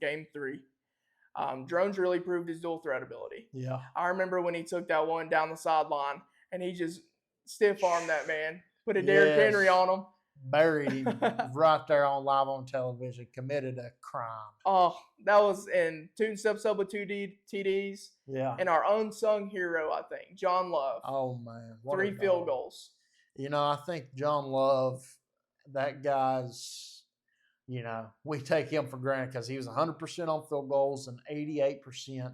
Game 3. Drones really proved his dual threat ability. Yeah. I remember when he took that one down the sideline and he just stiff armed that man, put a Derrick Henry Yes. on him. Buried him right there live on television. Committed a crime. Oh, that was in Tune steps up with TDs. Yeah. And our unsung hero, I think, John Love. Oh man, what 3 field goals. I think John Love, that guy's, we take him for granted because he was 100% on field goals and 88%.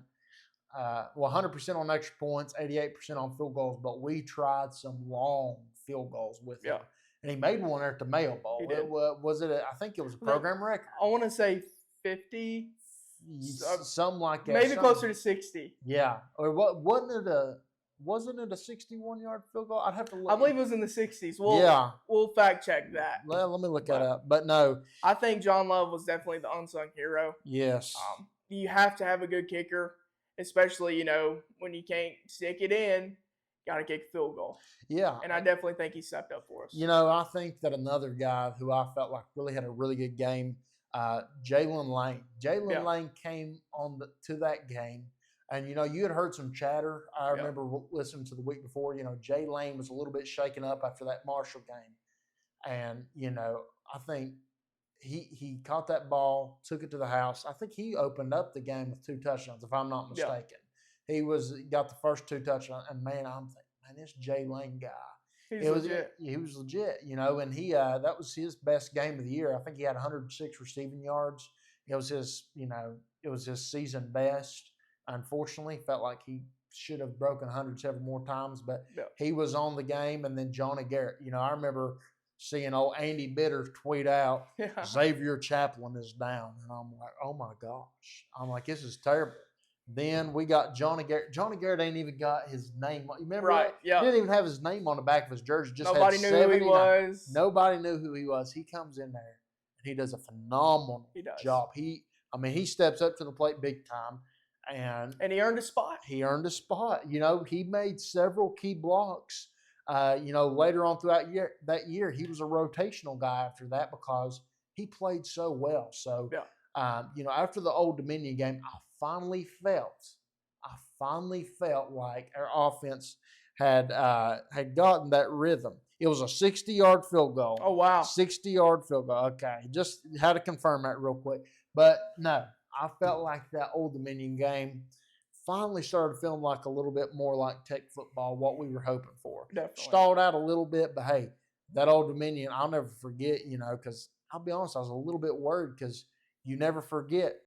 100% on extra points, 88% on field goals, but we tried some long field goals with him. And he made one at the Mayo Bowl. He did. I think it was a program record. I want to say 50. Something like that. Maybe closer to 60. Yeah. Or wasn't it a 61-yard field goal? I'd have to look. I believe it was in the 60s. We'll fact check that. Well, let me look that up. But no. I think John Love was definitely the unsung hero. Yes. You have to have a good kicker, especially, when you can't stick it in, got to kick a field goal. Yeah. And I definitely think he stepped up for us. I think that another guy who I felt like really had a really good game, Jalen Lane. Jalen Lane came to that game. And, you had heard some chatter. I remember listening to the week before, Jay Lane was a little bit shaken up after that Marshall game. And, I think he caught that ball, took it to the house. I think he opened up the game with 2 touchdowns, if I'm not mistaken. He got the first 2 touchdowns. And, man, I'm thinking, man, this Jay Lane guy. He was legit. He was legit, and he that was his best game of the year. I think he had 106 receiving yards. It was his season best. Unfortunately, felt like he should have broken 100 several more times, but he was on the game. And then Johnny Garrett, I remember seeing old Andy Bitter tweet out, Xavier Chaplin is down. And I'm like, oh my gosh. I'm like, this is terrible. Then we got Johnny Garrett. Johnny Garrett ain't even got his name. You remember? Right, yeah. He didn't even have his name on the back of his jersey. Just Nobody knew who he was. Nobody knew who he was. He comes in there, and he does a phenomenal job. He steps up to the plate big time. And he earned a spot. He made several key blocks. Later on throughout that year, he was a rotational guy after that because he played so well. So, after the Old Dominion game, I finally felt like our offense had gotten that rhythm. It was a 60-yard field goal. Oh, wow. 60-yard field goal. Okay. Just had to confirm that real quick. But, no, I felt like that Old Dominion game finally started feeling like a little bit more like Tech football, what we were hoping for. Definitely. Stalled out a little bit, but, hey, that Old Dominion, I'll never forget, because I'll be honest, I was a little bit worried because you never forget